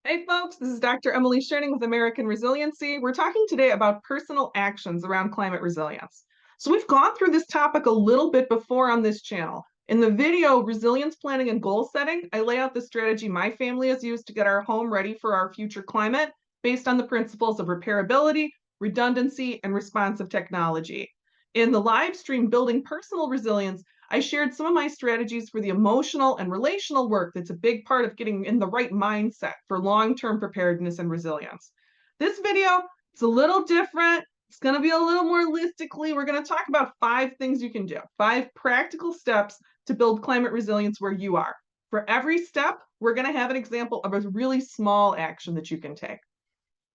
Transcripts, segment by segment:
Hey folks, this is Dr. Emily Scherning with American Resiliency. We're talking today about personal actions around climate resilience. So we've gone through this topic a little bit before on this channel. In the video, Resilience Planning and Goal Setting, I lay out the strategy my family has used to get our home ready for our future climate based on the principles of repairability, redundancy, and responsive technology. In the live stream, Building Personal Resilience, I shared some of my strategies for the emotional and relational work that's a big part of getting in the right mindset for long-term preparedness and resilience. This video, it's a little different. It's going to be a little more holistically. We're going to talk about 5 things you can do, 5 practical steps to build climate resilience where you are. For every step, we're going to have an example of a really small action that you can take.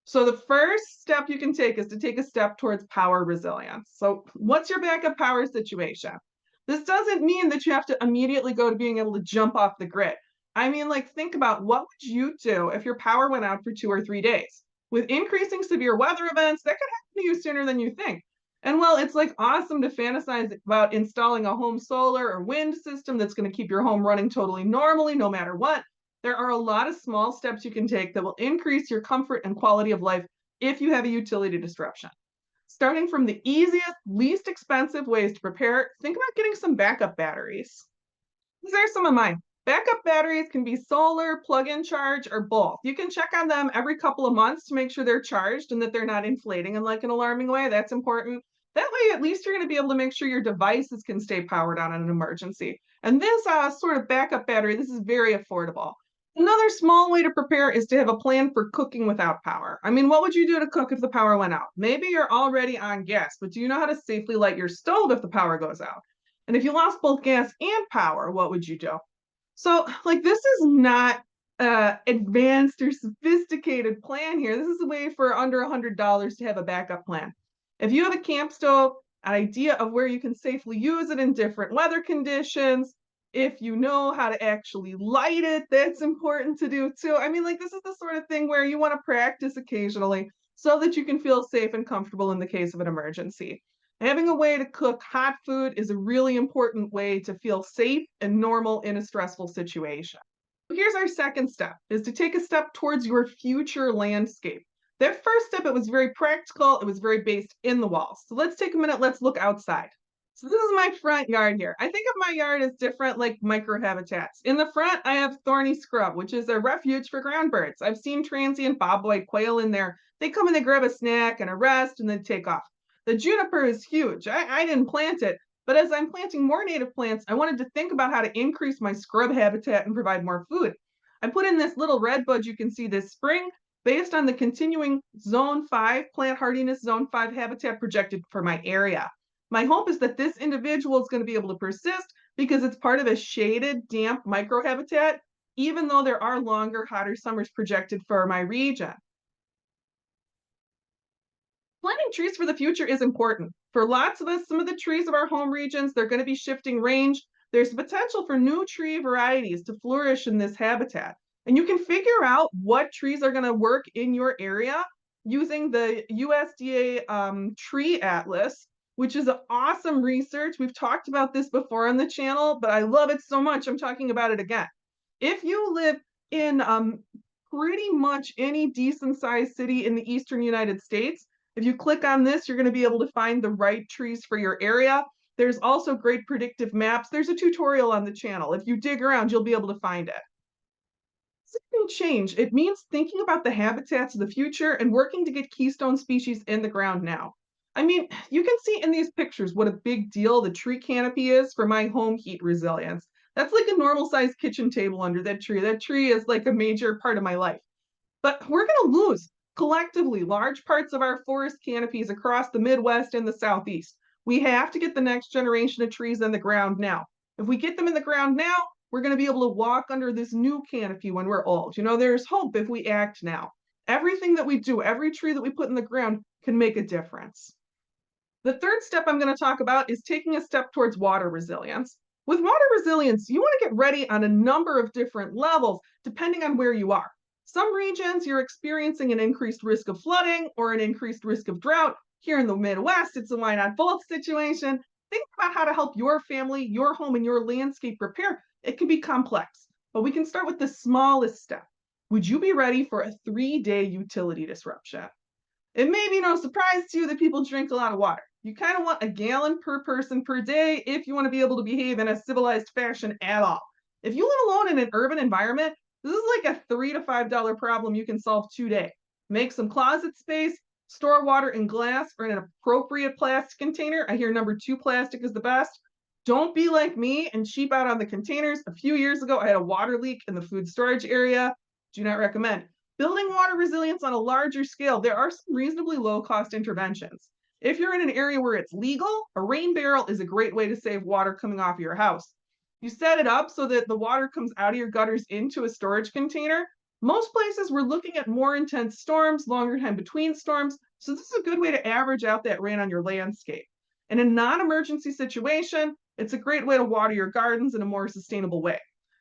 So the first step you can take is to take a step towards power resilience. So what's your backup power situation? This doesn't mean that you have to immediately go to being able to jump off the grid. I mean, like, think about what would you do if your power went out for 2 or 3 days? With increasing severe weather events, that could happen to you sooner than you think. And well, it's like awesome to fantasize about installing a home solar or wind system that's going to keep your home running totally normally, no matter what. There are a lot of small steps you can take that will increase your comfort and quality of life if you have a utility disruption. Starting from the easiest, least expensive ways to prepare, think about getting some backup batteries. These are some of mine. Backup batteries can be solar, plug-in charge, or both. You can check on them every couple of months to make sure they're charged and that they're not inflating in like an alarming way. That's important. That way, at least you're going to be able to make sure your devices can stay powered on in an emergency. And this sort of backup battery, this is very affordable. Another small way to prepare is to have a plan for cooking without power. I mean, what would you do to cook if the power went out? Maybe you're already on gas, but do you know how to safely light your stove if the power goes out? And if you lost both gas and power, what would you do? So, like, this is not advanced or sophisticated plan here. This is a way for under $100 to have a backup plan. If you have a camp stove, an idea of where you can safely use it in different weather conditions, if you know how to actually light it, that's important to do too. I mean, like, this is the sort of thing where you want to practice occasionally so that you can feel safe and comfortable in the case of an emergency. Having a way to cook hot food is a really important way to feel safe and normal in a stressful situation. Here's our second step is to take a step towards your future landscape. That first step, it was very practical, it was very based in the walls. So let's take a minute, let's look outside. So this is my front yard here. I think of my yard as different like microhabitats. In the front, I have thorny scrub, which is a refuge for ground birds. I've seen transient bobwhite quail in there. They come and they grab a snack and a rest and then take off. The juniper is huge. I didn't plant it, but as I'm planting more native plants, I wanted to think about how to increase my scrub habitat and provide more food. I put in this little red bud you can see this spring based on the continuing Zone 5, plant hardiness Zone 5 habitat projected for my area. My hope is that this individual is going to be able to persist because it's part of a shaded, damp microhabitat, even though there are longer, hotter summers projected for my region. Planting trees for the future is important. For lots of us, some of the trees of our home regions, they're going to be shifting range. There's potential for new tree varieties to flourish in this habitat. And you can figure out what trees are going to work in your area using the USDA Tree Atlas, which is awesome research. We've talked about this before on the channel, but I love it so much, I'm talking about it again. If you live in pretty much any decent sized city in the eastern United States, if you click on this, you're going to be able to find the right trees for your area. There's also great predictive maps. There's a tutorial on the channel. If you dig around, you'll be able to find it. Second change, it means thinking about the habitats of the future and working to get keystone species in the ground now. I mean, you can see in these pictures what a big deal the tree canopy is for my home heat resilience. That's like a normal sized kitchen table under that tree. That tree is like a major part of my life. But we're going to lose collectively large parts of our forest canopies across the Midwest and the Southeast. We have to get the next generation of trees in the ground now. If we get them in the ground now, we're going to be able to walk under this new canopy when we're old. You know, there's hope if we act now. Everything that we do, every tree that we put in the ground can make a difference. The third step I'm going to talk about is taking a step towards water resilience. With water resilience, you want to get ready on a number of different levels depending on where you are. Some regions, you're experiencing an increased risk of flooding or an increased risk of drought. Here in the Midwest, it's a why not both situation. Think about how to help your family, your home, and your landscape prepare. It can be complex, but we can start with the smallest step. Would you be ready for a 3-day utility disruption? It may be no surprise to you that people drink a lot of water. You kind of want a gallon per person per day if you want to be able to behave in a civilized fashion at all. If you live alone in an urban environment, this is like a $3 to $5 problem you can solve today. Make some closet space, store water in glass or in an appropriate plastic container. I hear number 2 plastic is the best. Don't be like me and cheap out on the containers. A few years ago, I had a water leak in the food storage area. Do not recommend. Building water resilience on a larger scale, there are some reasonably low cost interventions. If you're in an area where it's legal, a rain barrel is a great way to save water coming off of your house. You set it up so that the water comes out of your gutters into a storage container. Most places we're looking at more intense storms, longer time between storms, so this is a good way to average out that rain on your landscape. In a non emergency situation, it's a great way to water your gardens in a more sustainable way.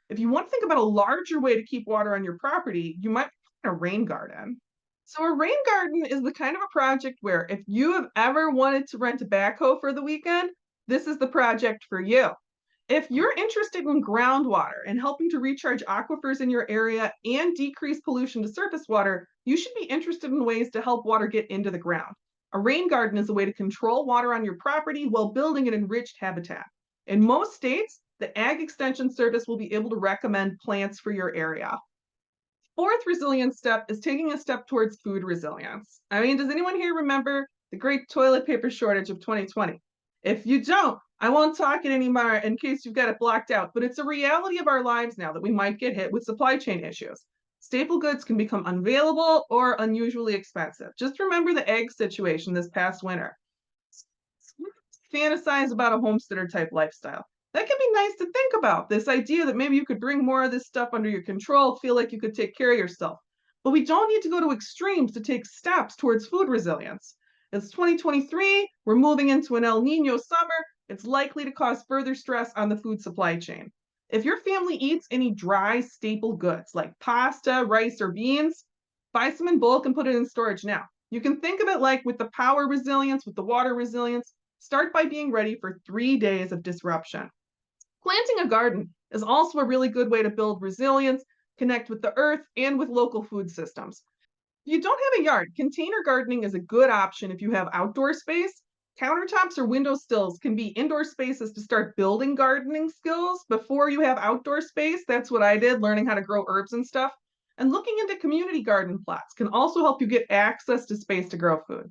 If you want to think about a larger way to keep water on your property, you might a rain garden. So a rain garden is the kind of a project where if you have ever wanted to rent a backhoe for the weekend, this is the project for you. If you're interested in groundwater and helping to recharge aquifers in your area and decrease pollution to surface water, you should be interested in ways to help water get into the ground. A rain garden is a way to control water on your property while building an enriched habitat. In most states, the Ag Extension Service will be able to recommend plants for your area. Fourth resilience step is taking a step towards food resilience. I mean, does anyone here remember the great toilet paper shortage of 2020? If you don't, I won't talk it anymore in case you've got it blocked out, but it's a reality of our lives now that we might get hit with supply chain issues. Staple goods can become unavailable or unusually expensive. Just remember the egg situation this past winter. Fantasize about a homesteader type lifestyle. That can be nice to think about. This idea that maybe you could bring more of this stuff under your control, feel like you could take care of yourself. But we don't need to go to extremes to take steps towards food resilience. It's 2023, we're moving into an El Nino summer. It's likely to cause further stress on the food supply chain. If your family eats any dry staple goods like pasta, rice, or beans, buy some in bulk and put it in storage now. You can think of it like with the power resilience, with the water resilience, start by being ready for 3 days of disruption. Planting a garden is also a really good way to build resilience, connect with the earth, and with local food systems. If you don't have a yard, container gardening is a good option if you have outdoor space. Countertops or windowsills can be indoor spaces to start building gardening skills before you have outdoor space. That's what I did, learning how to grow herbs and stuff. And looking into community garden plots can also help you get access to space to grow food.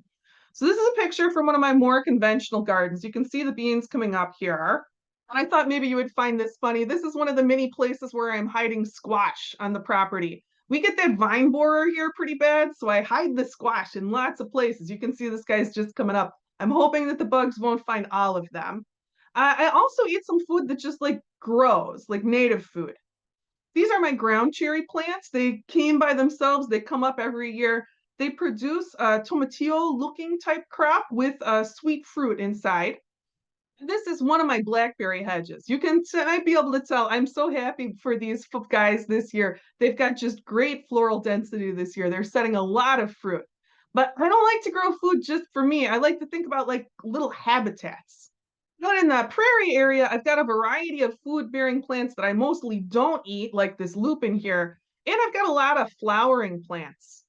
So this is a picture from one of my more conventional gardens. You can see the beans coming up here. And I thought maybe you would find this funny. This is one of the many places where I'm hiding squash on the property. We get that vine borer here pretty bad, so I hide the squash in lots of places. You can see this guy's just coming up. I'm hoping that the bugs won't find all of them. I also eat some food that just like grows, like native food. These are my ground cherry plants. They came by themselves. They come up every year. They produce a tomatillo looking type crop with sweet fruit inside. This is one of my blackberry hedges. Might be able to tell. I'm so happy for these guys this year. They've got just great floral density this year. They're setting a lot of fruit. But I don't like to grow food just for me. I like to think about like little habitats. But in the prairie area, I've got a variety of food-bearing plants that I mostly don't eat, like this lupin here. And I've got a lot of flowering plants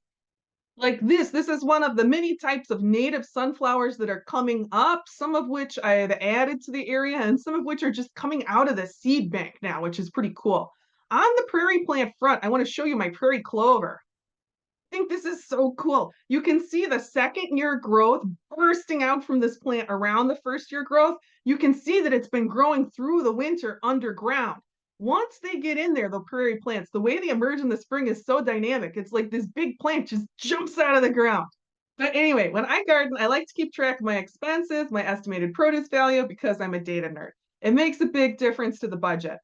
like this is one of the many types of native sunflowers that are coming up, some of which I have added to the area and some of which are just coming out of the seed bank now, which is pretty cool. On the prairie plant front, I want to show you my prairie clover. I think this is so cool. You can see the second year growth bursting out from this plant around the first year growth. You can see that it's been growing through the winter underground. Once they get in there, the prairie plants, the way they emerge in the spring is so dynamic. It's like this big plant just jumps out of the ground. But anyway, when I garden, I like to keep track of my expenses, my estimated produce value, because I'm a data nerd. It makes a big difference to the budget.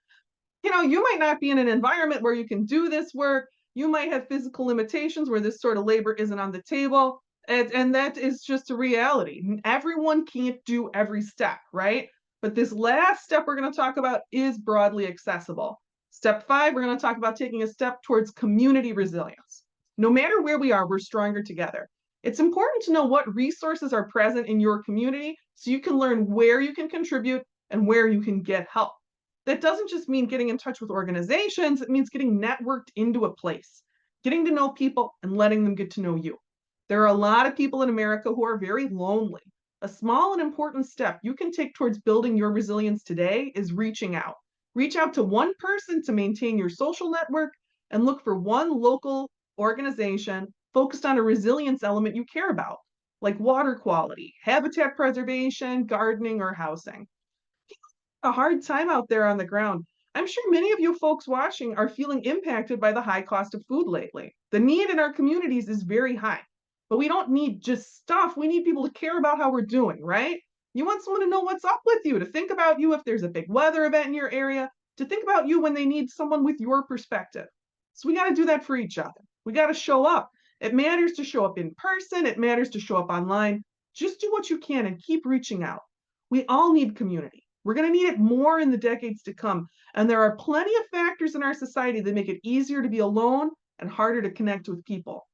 You might not be in an environment where you can do this work. You might have physical limitations where this sort of labor isn't on the table. And that is just a reality. Everyone can't do every step, right? But this last step we're going to talk about is broadly accessible. Step 5, we're going to talk about taking a step towards community resilience. No matter where we are, we're stronger together. It's important to know what resources are present in your community so you can learn where you can contribute and where you can get help. That doesn't just mean getting in touch with organizations, it means getting networked into a place. getting to know people and letting them get to know you. There are a lot of people in America who are very lonely. A small and important step you can take towards building your resilience today is reaching out. Reach out to one person to maintain your social network and look for one local organization focused on a resilience element you care about, like water quality, habitat preservation, gardening, or housing. A hard time out there on the ground. I'm sure many of you folks watching are feeling impacted by the high cost of food lately. The need in our communities is very high, but we don't need just stuff. We need people to care about how we're doing, right? You want someone to know what's up with you, to think about you if there's a big weather event in your area, to think about you when they need someone with your perspective. So we got to do that for each other. We got to show up. It matters to show up in person, it matters to show up online. Just do what you can and keep reaching out. We all need community. We're going to need it more in the decades to come. And there are plenty of factors in our society that make it easier to be alone and harder to connect with people.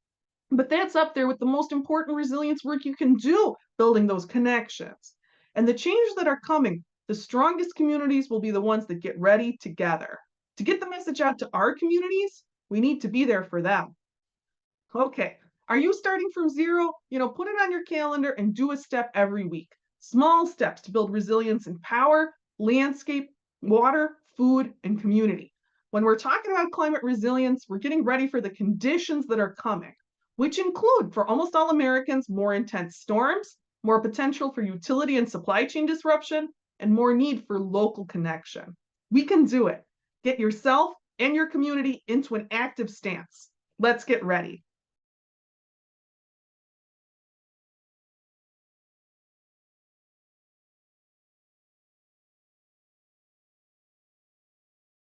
But that's up there with the most important resilience work you can do, building those connections. And the changes that are coming, the strongest communities will be the ones that get ready together. To get the message out to our communities, we need to be there for them. Okay. Are you starting from zero? Put it on your calendar and do a step every week. Small steps to build resilience in power, landscape, water, food, and community. When we're talking about climate resilience, we're getting ready for the conditions that are coming, which include, for almost all Americans, more intense storms, more potential for utility and supply chain disruption, and more need for local connection. We can do it. Get yourself and your community into an active stance. Let's get ready.